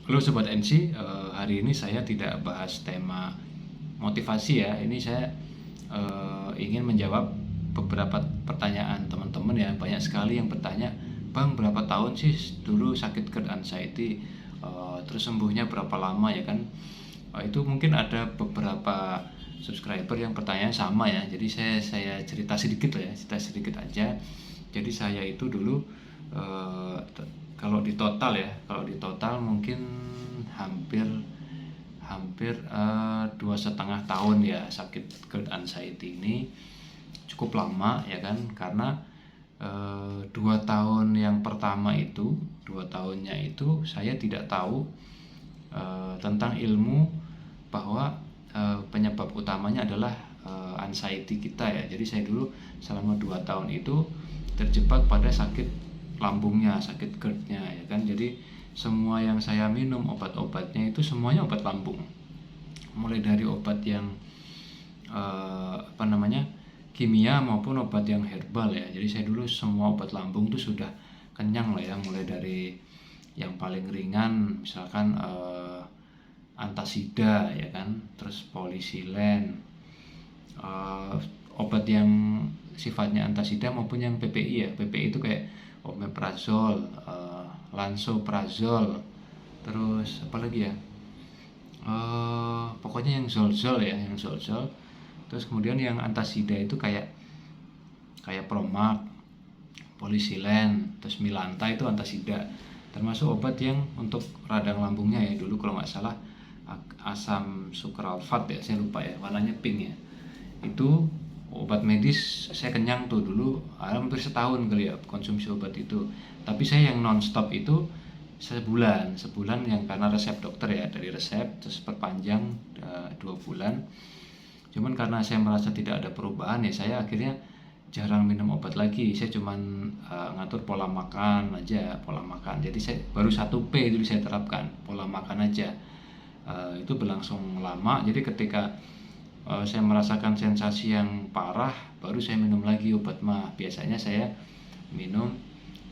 Halo Sobat NC, hari ini saya tidak bahas tema motivasi ya. Ini saya ingin menjawab beberapa pertanyaan teman-teman ya. Banyak sekali yang bertanya, Bang berapa tahun sih dulu sakit GERD anxiety, terus sembuhnya berapa lama ya kan? Itu mungkin ada beberapa subscriber yang pertanyaan sama ya. Jadi saya cerita sedikit lah ya, cerita sedikit aja. Jadi saya itu dulu eh, kalau di total mungkin hampir hampir 2,5 tahun ya sakit GERD anxiety ini. Cukup lama ya kan, karena 2 tahun yang pertama itu, 2 tahunnya itu saya tidak tahu tentang ilmu bahwa penyebab utamanya adalah anxiety kita ya. Jadi saya dulu selama 2 tahun itu terjebak pada sakit lambungnya, sakit GERD-nya ya kan. Jadi semua yang saya minum obat-obatnya itu semuanya obat lambung. Mulai dari obat yang kimia maupun obat yang herbal ya. Jadi saya dulu semua obat lambung itu sudah kenyang lah ya, mulai dari yang paling ringan misalkan antasida ya kan, terus polisilen, obat yang sifatnya antasida maupun yang PPI ya. PPI itu kayak omeprazol, lansoprazol, terus apa lagi ya, pokoknya yang zolzol ya, yang zolzol. Terus kemudian yang antasida itu kayak kayak Promac, polisilen, terus Milanta itu antasida. Termasuk obat yang untuk radang lambungnya ya, dulu kalau nggak salah asam sukralfat ya, saya lupa ya, warnanya pink ya. Itu obat medis saya kenyang tuh dulu hampir setahun kali ya konsumsi obat itu. Tapi saya yang nonstop itu sebulan yang karena resep dokter ya, dari resep terus perpanjang 2 bulan. Cuman karena saya merasa tidak ada perubahan ya, saya akhirnya jarang minum obat lagi. Saya cuman ngatur pola makan aja, pola makan. Jadi saya baru 1P dulu saya terapkan, pola makan aja. Itu berlangsung lama. Jadi ketika saya merasakan sensasi yang parah, baru saya minum lagi obat mah. Biasanya saya minum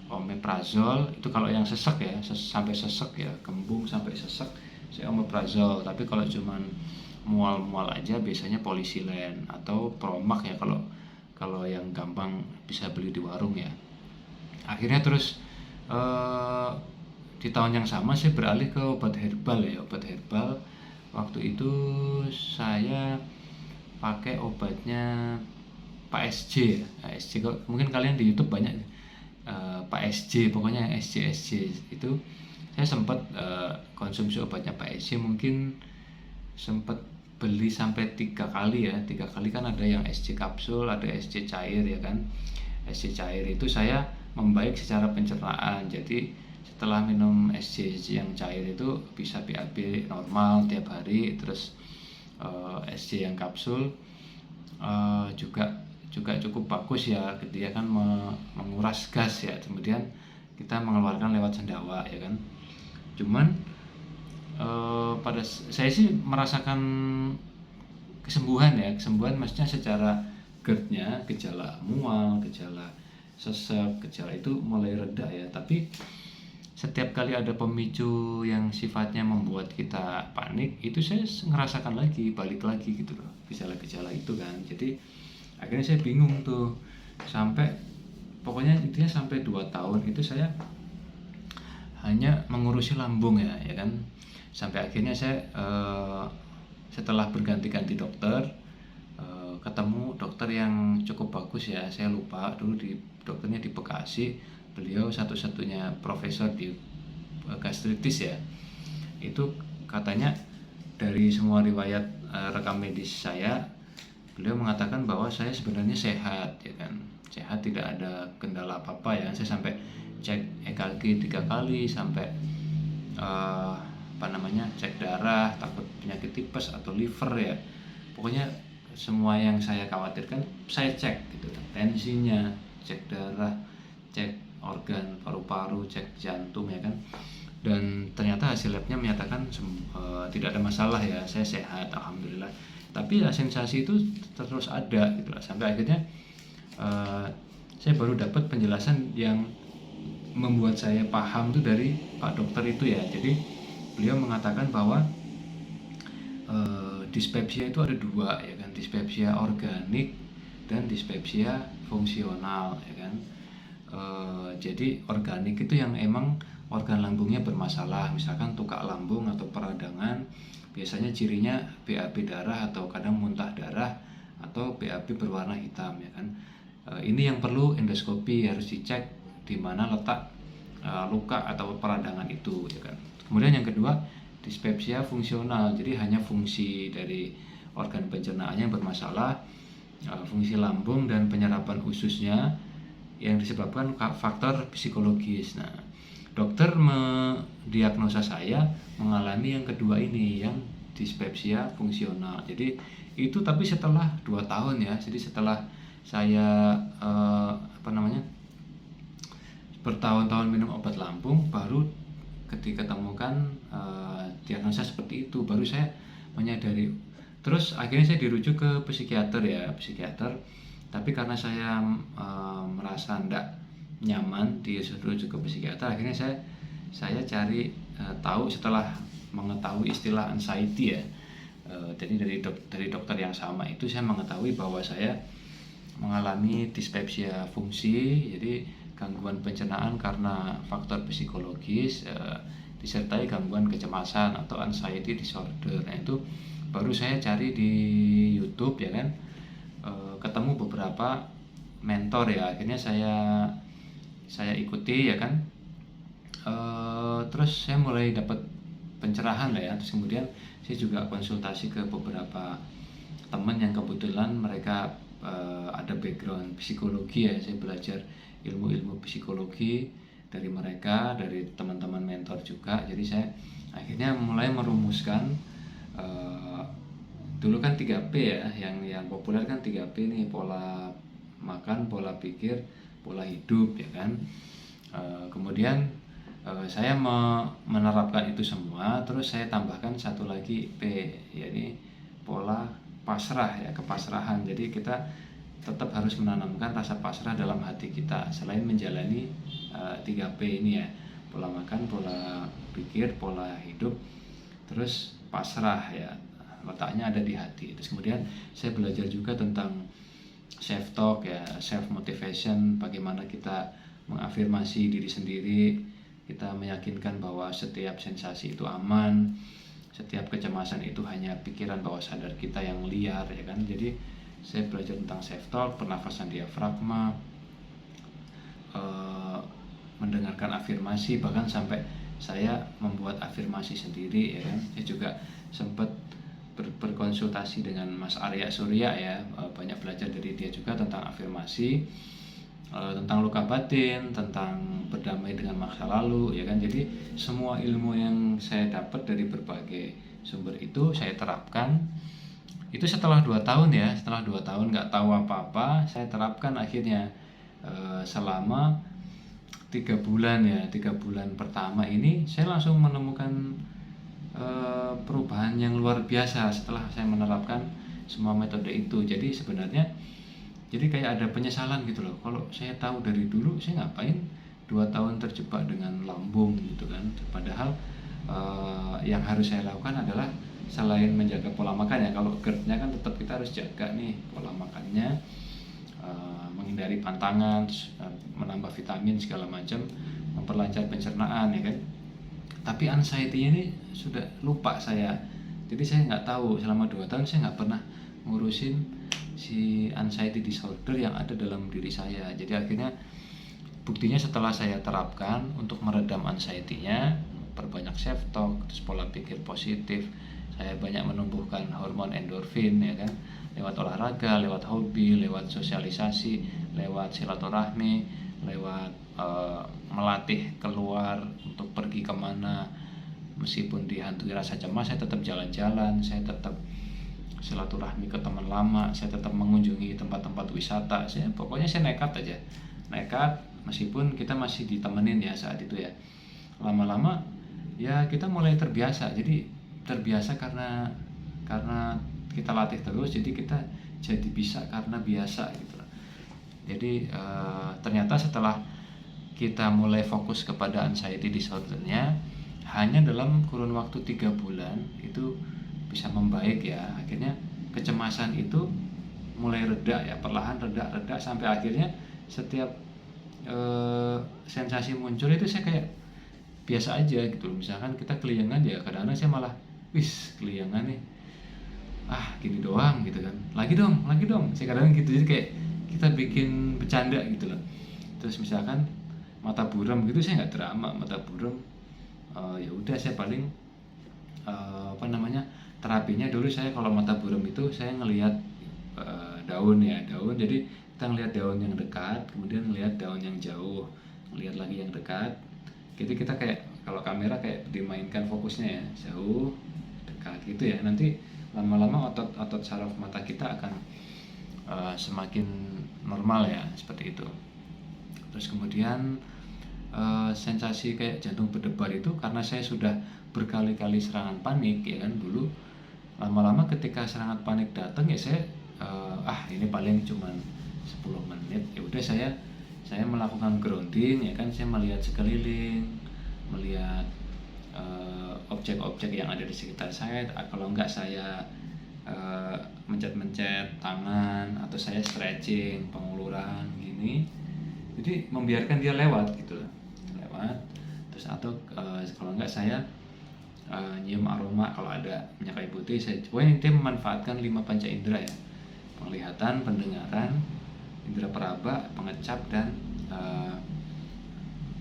omeprazol itu kalau yang sesek ya, sampai sesek ya, kembung sampai sesek, saya omeprazol. Tapi kalau cuman mual-mual aja biasanya polisilen atau Promac ya, kalau kalau yang gampang bisa beli di warung ya. Akhirnya terus eh, di tahun yang sama saya beralih ke obat herbal ya, obat herbal. Waktu itu saya pakai obatnya Pak SJ ya. SJ mungkin kalian di YouTube banyak Pak SJ, pokoknya yang SJ itu saya sempat konsumsi obatnya Pak SJ, mungkin sempat beli sampai 3 kali ya. 3 kali kan, ada yang SJ kapsul, ada SJ cair ya kan. SJ cair itu saya membaik secara pencernaan, jadi setelah minum SJ yang cair itu bisa BAB normal tiap hari. Terus SJ yang kapsul juga juga cukup bagus ya, dia kan menguras gas ya, kemudian kita mengeluarkan lewat sendawa ya kan. Cuman pada saya sih merasakan kesembuhan ya, kesembuhan maksudnya secara GERD-nya, gejala mual, gejala sesek, gejala itu mulai reda ya. Tapi setiap kali ada pemicu yang sifatnya membuat kita panik, itu saya ngerasakan lagi, balik lagi gitu loh, gejala-gejala itu kan. Jadi akhirnya saya bingung tuh, sampai pokoknya intinya sampai 2 tahun itu saya hanya mengurusi lambung ya, ya kan. Sampai akhirnya saya setelah berganti-ganti dokter, ketemu dokter yang cukup bagus ya, saya lupa dulu di dokternya di Bekasi. Beliau satu-satunya profesor di gastritis ya. Itu katanya dari semua riwayat rekam medis saya, beliau mengatakan bahwa saya sebenarnya sehat ya kan, sehat, tidak ada kendala apa-apa ya. Saya sampai cek EKG 3 kali, sampai cek darah, takut penyakit tipes atau liver ya. Pokoknya semua yang saya khawatirkan saya cek gitu kan, tensinya, cek darah, cek organ paru-paru, cek jantung ya kan. Dan ternyata hasil labnya menyatakan tidak ada masalah ya, saya sehat alhamdulillah. Tapi ya sensasi itu terus ada gitu lah, sampai akhirnya saya baru dapat penjelasan yang membuat saya paham tuh dari Pak Dokter itu ya. Jadi beliau mengatakan bahwa dispepsia itu ada dua, ya kan, dispepsia organik dan dispepsia fungsional, ya kan. Jadi organik itu yang emang organ lambungnya bermasalah, misalkan tukak lambung atau peradangan, biasanya cirinya BAB darah atau kadang muntah darah atau BAB berwarna hitam, ya kan. Ini yang perlu endoskopi, harus dicek di mana letak luka atau peradangan itu, ya kan. Kemudian yang kedua, dispepsia fungsional, jadi hanya fungsi dari organ pencernaannya yang bermasalah, fungsi lambung dan penyerapan ususnya yang disebabkan faktor psikologis. Nah, dokter mendiagnosa saya mengalami yang kedua ini, yang dispepsia fungsional. Jadi itu tapi setelah 2 tahun ya. Jadi setelah saya bertahun-tahun minum obat lambung, baru ketika temukan diagnosa seperti itu, baru saya menyadari. Terus akhirnya saya dirujuk ke psikiater. Tapi karena saya merasa tidak nyaman dirujuk ke psikiater, akhirnya saya cari tahu setelah mengetahui istilah anxiety ya. Jadi dari dokter yang sama itu saya mengetahui bahwa saya mengalami dispepsia fungsi, jadi gangguan pencernaan karena faktor psikologis, disertai gangguan kecemasan atau anxiety disorder. Nah, itu baru saya cari di YouTube, ya kan. Ketemu beberapa mentor ya, akhirnya saya ikuti, ya kan. Terus saya mulai dapat pencerahan lah ya. Terus kemudian saya juga konsultasi ke beberapa teman yang kebetulan mereka ada background psikologi ya. Saya belajar ilmu-ilmu psikologi dari mereka, dari teman-teman mentor juga. Jadi saya akhirnya mulai merumuskan dulu kan 3P ya, yang populer kan 3P nih, pola makan, pola pikir, pola hidup, ya kan. Kemudian saya menerapkan itu semua, terus saya tambahkan satu lagi P, yakni pola pasrah ya, kepasrahan. Jadi kita tetap harus menanamkan rasa pasrah dalam hati kita selain menjalani 3P ini ya, pola makan, pola pikir, pola hidup, terus pasrah ya, letaknya ada di hati. Terus kemudian saya belajar juga tentang self talk ya, self motivation, bagaimana kita mengafirmasi diri sendiri, kita meyakinkan bahwa setiap sensasi itu aman, setiap kecemasan itu hanya pikiran bawah sadar kita yang liar, ya kan. Jadi saya belajar tentang self talk, pernafasan diafragma, mendengarkan afirmasi, bahkan sampai saya membuat afirmasi sendiri, ya kan. Saya juga sempat berkonsultasi dengan Mas Arya Surya ya, banyak belajar dari dia juga tentang afirmasi, tentang luka batin, tentang berdamai dengan masa lalu, ya kan. Jadi semua ilmu yang saya dapat dari berbagai sumber itu saya terapkan. Itu setelah 2 tahun ya, setelah 2 tahun nggak tahu apa-apa, saya terapkan akhirnya selama 3 bulan ya. 3 bulan pertama ini saya langsung menemukan perubahan yang luar biasa setelah saya menerapkan semua metode itu. Jadi sebenarnya kayak ada penyesalan gitu loh, kalau saya tahu dari dulu saya ngapain 2 tahun terjebak dengan lambung gitu kan. Padahal yang harus saya lakukan adalah selain menjaga pola makan ya, kalau GERD-nya kan tetap kita harus jaga nih pola makannya, menghindari pantangan, menambah vitamin segala macam, memperlancar pencernaan, ya kan. Tapi anxiety-nya ini sudah lupa saya. Jadi saya nggak tahu, selama 2 tahun saya nggak pernah ngurusin si anxiety disorder yang ada dalam diri saya. Jadi akhirnya buktinya setelah saya terapkan untuk meredam anxiety-nya, perbanyak self talk, terus pola pikir positif, saya banyak menumbuhkan hormon endorfin, ya kan, lewat olahraga, lewat hobi, lewat sosialisasi, lewat silaturahmi, lewat melatih keluar untuk pergi kemana, meskipun dihantui rasa cemas saya tetap jalan-jalan, saya tetap silaturahmi ke teman lama, saya tetap mengunjungi tempat-tempat wisata. Pokoknya saya nekat aja, nekat meskipun kita masih ditemenin ya saat itu ya. Lama-lama ya kita mulai terbiasa. Jadi terbiasa karena kita latih terus, jadi kita jadi bisa karena biasa gitu. Jadi ternyata setelah kita mulai fokus kepada anxiety disordernya, hanya dalam kurun waktu 3 bulan itu bisa membaik ya. Akhirnya kecemasan itu mulai reda ya, perlahan reda sampai akhirnya setiap sensasi muncul itu saya kayak biasa aja gitu. Misalkan kita keliengan ya, kadang-kadang saya malah keliengan nih, gini doang gitu kan, lagi dong, saya kadang gitu. Jadi kayak kita bikin bercanda gitu loh. Terus misalkan mata buram gitu, saya nggak drama mata buram. Ya udah, saya paling terapinya dulu saya kalau mata buram itu saya ngelihat daun ya, daun. Jadi kita ngelihat daun yang dekat, kemudian ngelihat daun yang jauh, ngelihat lagi yang dekat. Jadi kita kayak kalau kamera kayak dimainkan fokusnya ya, jauh dekat gitu ya. Nanti lama-lama otot saraf mata kita akan semakin normal ya, seperti itu. Terus kemudian sensasi kayak jantung berdebar itu karena saya sudah berkali-kali serangan panik ya kan. Dulu lama-lama ketika serangan panik datang ya saya ini paling cuman 10 menit, ya udah saya melakukan grounding ya kan. Saya melihat sekeliling, melihat objek-objek yang ada di sekitar saya. Kalau enggak saya mencet-mencet tangan, atau saya stretching, penguluran gini. Jadi membiarkan dia lewat gitu loh, lewat. Terus atau kalau enggak saya nyium aroma, kalau ada minyak kayu putih. Saya pokoknya intinya memanfaatkan 5 panca indera ya, penglihatan, pendengaran, indera peraba, pengecap, dan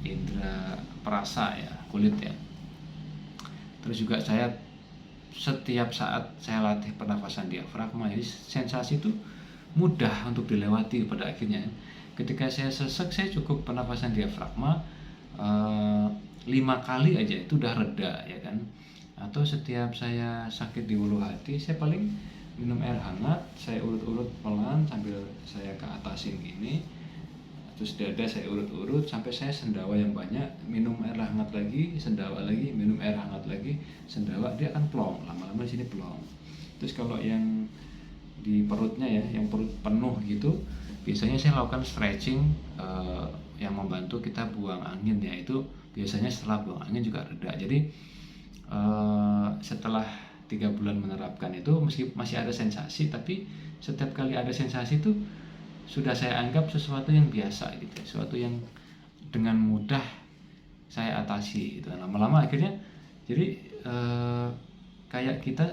indera perasa ya, kulit ya. Terus juga saya setiap saat saya latih pernafasan diafragma, jadi sensasi itu mudah untuk dilewati pada akhirnya. Ketika saya sesek, saya cukup pernafasan diafragma 5 kali aja itu udah reda ya kan. Atau setiap saya sakit di ulu hati, saya paling minum air hangat, saya urut-urut pelan sambil saya ke atasin gini. Terus dada saya urut-urut sampai saya sendawa yang banyak, minum air hangat lagi, sendawa lagi, minum air hangat lagi, sendawa, dia akan plong, lama-lama di sini plong. Terus kalau yang di perutnya ya, yang perut penuh gitu, biasanya saya lakukan stretching yang membantu kita buang angin ya. Itu biasanya setelah buang angin juga reda. Jadi setelah 3 bulan menerapkan itu, masih ada sensasi, tapi setiap kali ada sensasi itu sudah saya anggap sesuatu yang biasa gitu, sesuatu yang dengan mudah saya atasi gitu. Lama-lama akhirnya jadi kayak kita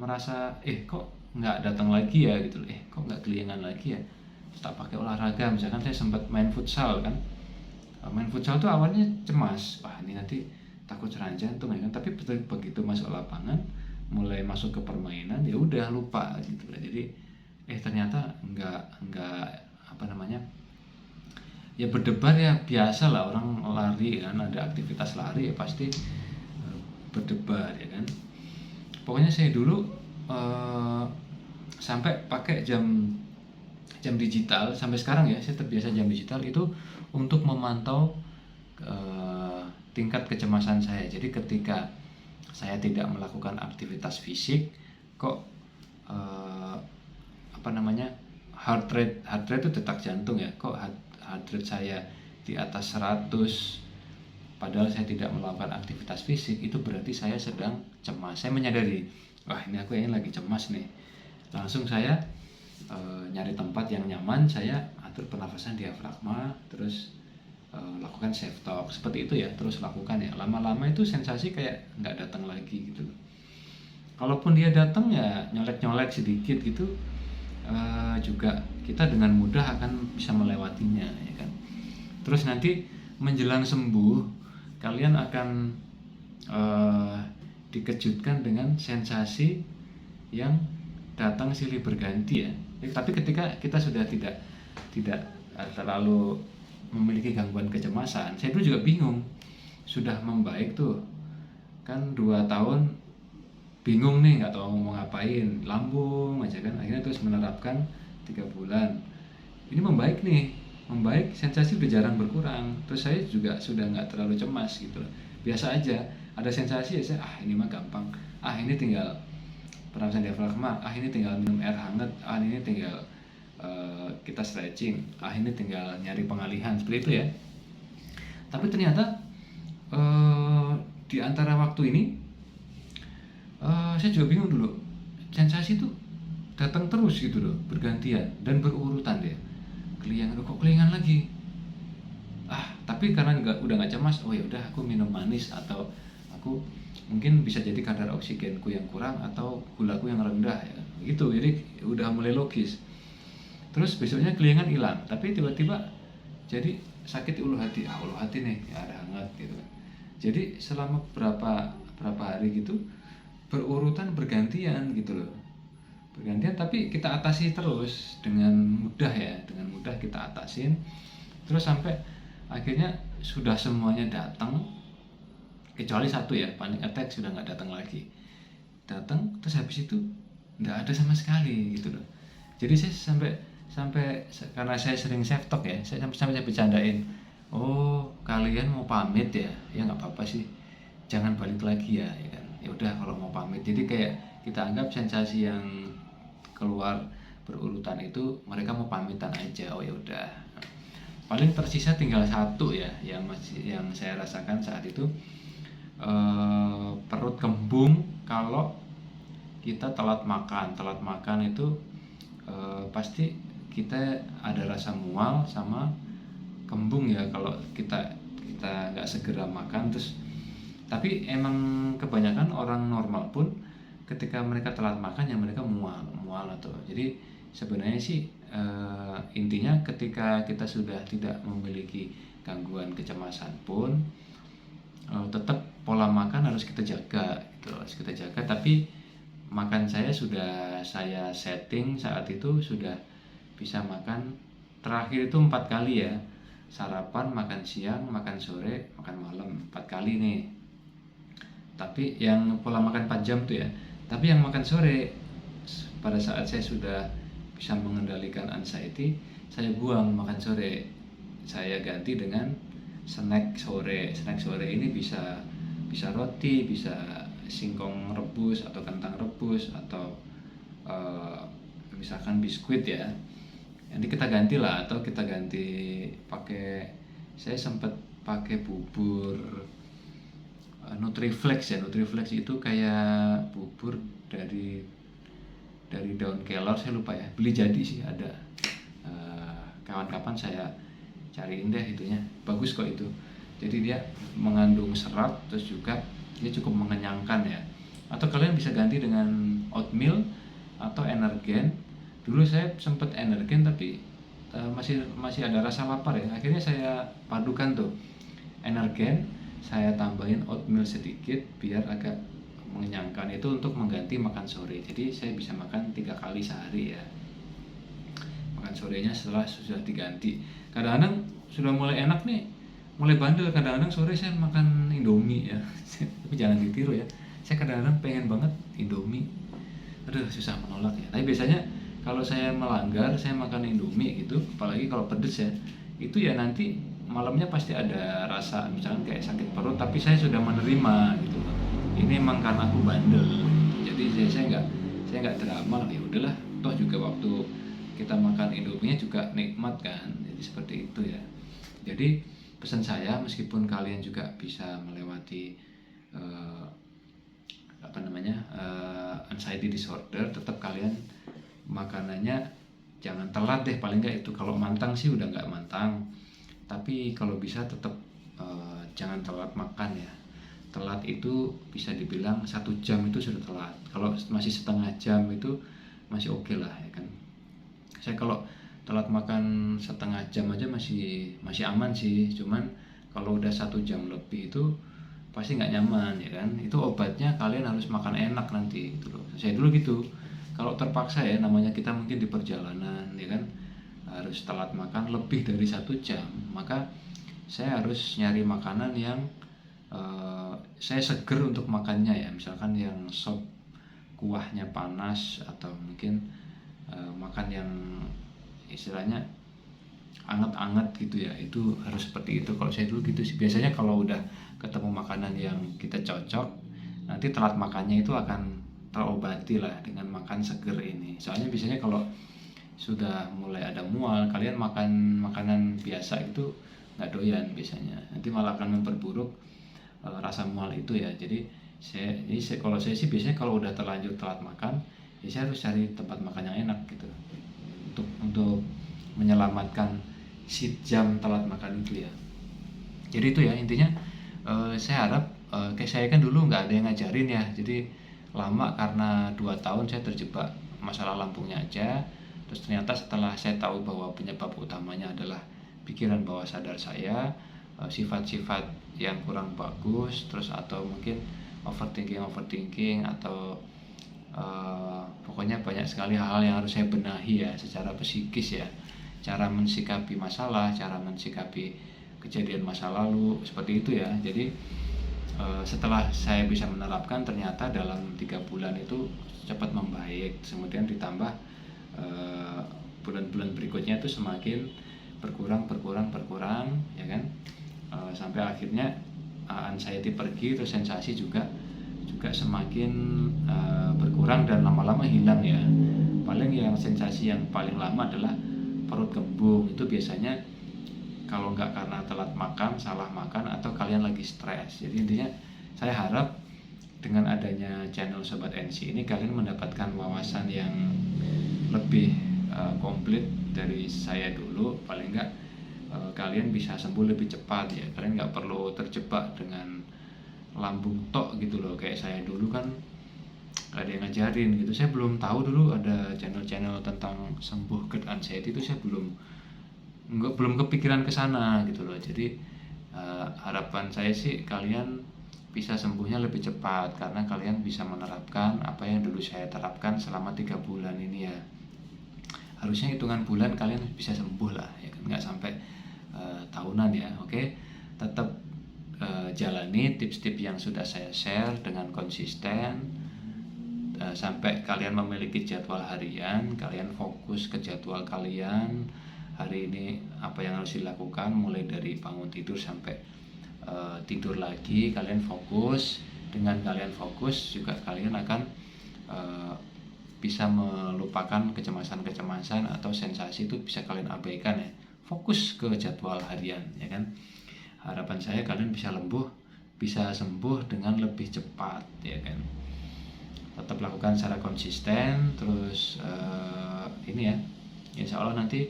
merasa kok nggak datang lagi ya gitu, kok nggak keliengan lagi ya. Terus tak pakai olahraga, misalkan saya sempat main futsal kan. Main futsal tuh awalnya cemas, wah ini nanti takut serangan jantung ya kan. Tapi begitu masuk lapangan, mulai masuk ke permainan, ya udah lupa gitu. Jadi ternyata enggak ya berdebar ya, biasa lah orang lari kan, ada aktivitas lari ya pasti berdebar ya kan. Pokoknya saya dulu sampai pakai jam digital sampai sekarang ya, saya terbiasa jam digital itu untuk memantau tingkat kecemasan saya. Jadi ketika saya tidak melakukan aktivitas fisik, kok heart rate itu detak jantung ya, kok heart rate saya di atas 100 padahal saya tidak melakukan aktivitas fisik. Itu berarti saya sedang cemas. Saya menyadari, wah ini aku yang lagi cemas nih. Langsung saya nyari tempat yang nyaman, saya atur pernafasan diafragma, terus lakukan self talk seperti itu ya, terus lakukan ya. Lama-lama itu sensasi kayak nggak datang lagi gitu. Kalaupun dia datang ya nyolek-nyolek sedikit gitu, juga kita dengan mudah akan bisa melewatinya ya kan. Terus nanti menjelang sembuh, kalian akan dikejutkan dengan sensasi yang datang silih berganti ya. Tapi ketika kita sudah tidak terlalu memiliki gangguan kecemasan, saya dulu juga bingung, sudah membaik tuh kan 2 tahun, bingung nih, nggak tahu mau ngapain, lambung aja kan. Akhirnya terus menerapkan 3 bulan, ini membaik, sensasi udah jarang berkurang. Terus saya juga sudah nggak terlalu cemas gitu loh, biasa aja. Ada sensasi ya saya, ini mah gampang, ini tinggal pernafasan diafragma, ini tinggal minum air hangat, ini tinggal kita stretching, ini tinggal nyari pengalihan, seperti itu ya. Tapi ternyata di antara waktu ini saya juga bingung dulu, sensasi itu datang terus gitu loh, bergantian dan berurutan deh. Kelingan, kok kelingan lagi. Tapi karena udah nggak cemas, oh ya udah aku minum manis, atau aku mungkin bisa jadi kadar oksigenku yang kurang atau gulaku yang rendah ya gitu. Jadi udah mulai logis. Terus besoknya kelingan hilang, tapi tiba-tiba jadi sakit di ulu hati. Ulu hati nih ya, ada hangat gitu kan. Jadi selama berapa hari gitu berurutan, bergantian gitu loh, bergantian, tapi kita atasi terus dengan mudah ya, dengan mudah kita atasin terus sampai akhirnya sudah semuanya datang, kecuali satu ya, panic attack sudah nggak datang lagi. Datang terus habis itu nggak ada sama sekali gitu loh. Jadi saya sampai karena saya sering self talk ya, saya sampai saya bercandain, oh kalian mau pamit ya nggak apa-apa sih, jangan balik lagi ya kan. Ya udah kalau mau pamit, jadi kayak kita anggap sensasi yang keluar berurutan itu mereka mau pamitan aja. Oh ya udah, paling tersisa tinggal satu ya yang saya rasakan saat itu, perut kembung kalau kita telat makan itu pasti kita ada rasa mual sama kembung ya kalau kita nggak segera makan. Terus tapi emang kebanyakan orang normal pun ketika mereka telat makan ya mereka mual atau, jadi sebenarnya sih intinya ketika kita sudah tidak memiliki gangguan kecemasan pun tetap pola makan harus kita jaga gitu, tapi makan saya sudah saya setting saat itu, sudah bisa makan terakhir itu 4 kali ya, sarapan, makan siang, makan sore, makan malam, 4 kali nih. Tapi yang pola makan 4 jam tuh ya, tapi yang makan sore pada saat saya sudah bisa mengendalikan anxiety, saya buang makan sore, saya ganti dengan snack sore. Snack sore ini bisa roti, bisa singkong rebus atau kentang rebus, atau misalkan biskuit ya. Nanti kita ganti lah, atau kita ganti pakai, saya sempat pakai bubur Nutriflex ya. Nutriflex itu kayak bubur dari daun kelor, saya lupa ya, beli jadi sih ada. Kawan-kapan saya cariin deh itunya, bagus kok itu. Jadi dia mengandung serat, terus juga dia cukup mengenyangkan ya. Atau kalian bisa ganti dengan oatmeal atau energen. Dulu saya sempat energen tapi masih ada rasa lapar ya. Akhirnya saya padukan tuh energen, saya tambahin oatmeal sedikit biar agak mengenyangkan, itu untuk mengganti makan sore. Jadi saya bisa makan 3 kali sehari ya, makan sorenya setelah sudah diganti. Kadang-kadang sudah mulai enak nih, mulai bandel, kadang-kadang sore saya makan Indomie ya. Tapi jangan ditiru ya, saya kadang-kadang pengen banget Indomie, aduh susah menolak ya. Tapi biasanya kalau saya melanggar, saya makan Indomie gitu, apalagi kalau pedes ya, itu ya nanti malamnya pasti ada rasa misalkan kayak sakit perut, tapi saya sudah menerima gitu. Ini emang karena aku bandel, jadi saya nggak drama. Ya udahlah, toh juga waktu kita makan Indomie juga nikmat kan, jadi seperti itu ya. Jadi pesan saya, meskipun kalian juga bisa melewati anxiety disorder, tetap kalian makanannya jangan telat deh, paling nggak itu. Kalau mantang sih udah nggak mantang, tapi kalau bisa tetap jangan telat makan ya. Telat itu bisa dibilang 1 jam itu sudah telat. Kalau masih setengah jam itu masih oke lah ya kan. Saya kalau telat makan setengah jam aja masih aman sih. Cuman kalau udah 1 jam lebih itu pasti nggak nyaman ya kan. Itu obatnya kalian harus makan enak nanti gitu loh. Saya dulu gitu. Kalau terpaksa ya, namanya kita mungkin di perjalanan ya kan, harus telat makan lebih dari 1 jam, maka saya harus nyari makanan yang saya seger untuk makannya ya. Misalkan yang sop kuahnya panas, atau mungkin makan yang istilahnya anget-anget gitu ya, itu harus seperti itu. Kalau saya dulu gitu sih. Biasanya kalau udah ketemu makanan yang kita cocok, nanti telat makannya itu akan terobati lah dengan makan seger ini. Soalnya biasanya kalau sudah mulai ada mual, kalian makan makanan biasa itu nggak doyan biasanya, nanti malah akan memperburuk rasa mual itu ya. Kalau saya sih biasanya kalau udah terlanjur telat makan, ya saya harus cari tempat makan yang enak gitu, untuk menyelamatkan si jam telat makan itu ya. Jadi itu ya intinya. Saya harap, kayak saya kan dulu nggak ada yang ngajarin ya, jadi lama karena 2 tahun saya terjebak masalah lambungnya aja. Terus ternyata setelah saya tahu bahwa penyebab utamanya adalah pikiran bawah sadar saya, sifat-sifat yang kurang bagus, terus atau mungkin overthinking atau pokoknya banyak sekali hal-hal yang harus saya benahi ya secara psikis ya, cara mensikapi masalah, cara mensikapi kejadian masa lalu seperti itu ya. Jadi setelah saya bisa menerapkan, ternyata dalam 3 bulan itu cepat membaik, kemudian ditambah bulan-bulan berikutnya itu semakin berkurang ya kan, sampai akhirnya anxiety pergi, terus sensasi juga semakin berkurang dan lama-lama hilang ya. Paling yang sensasi yang paling lama adalah perut kembung, itu biasanya kalau nggak karena telat makan, salah makan, atau kalian lagi stres. Jadi intinya saya harap dengan adanya channel Sobat NC ini kalian mendapatkan wawasan yang lebih komplit dari saya dulu. Paling nggak kalian bisa sembuh lebih cepat ya. Kalian nggak perlu terjebak dengan lambung tok gitu loh, kayak saya dulu kan nggak ada yang ngajarin gitu. Saya belum tahu dulu ada channel-channel tentang sembuh GERD anxiety, itu saya belum kepikiran ke sana gitu loh. Jadi harapan saya sih kalian bisa sembuhnya lebih cepat karena kalian bisa menerapkan apa yang dulu saya terapkan selama 3 bulan ini ya. Harusnya hitungan bulan kalian bisa sembuh lah ya kan, nggak sampai tahunan ya. Oke, tetap jalani tips-tips yang sudah saya share dengan konsisten sampai kalian memiliki jadwal harian. Kalian fokus ke jadwal kalian hari ini, apa yang harus dilakukan mulai dari bangun tidur sampai tidur lagi. Kalian fokus, dengan kalian fokus juga kalian akan bisa melupakan kecemasan atau sensasi itu bisa kalian abaikan ya. Fokus ke jadwal harian ya kan. Harapan saya kalian bisa sembuh dengan lebih cepat ya kan. Tetap lakukan secara konsisten, terus ini ya, insya Allah nanti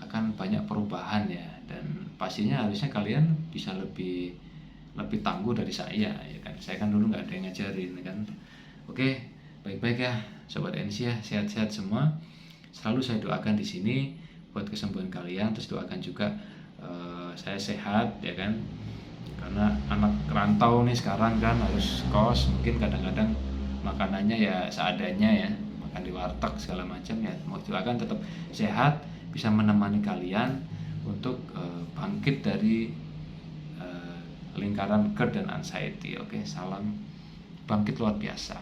akan banyak perubahan ya. Dan pastinya harusnya kalian bisa lebih tangguh dari saya ya kan. Saya kan dulu nggak ada yang ngajarin ya kan. Oke, baik-baik ya Sobat NC ya, sehat-sehat semua. Selalu saya doakan di sini buat kesembuhan kalian, terus doakan juga saya sehat ya kan. Karena anak rantau nih sekarang kan harus kos, mungkin kadang-kadang makanannya ya seadanya ya, makan di warteg segala macam ya. Mau doakan tetap sehat, bisa menemani kalian untuk bangkit dari lingkaran GERD dan anxiety. Oke, salam bangkit luar biasa.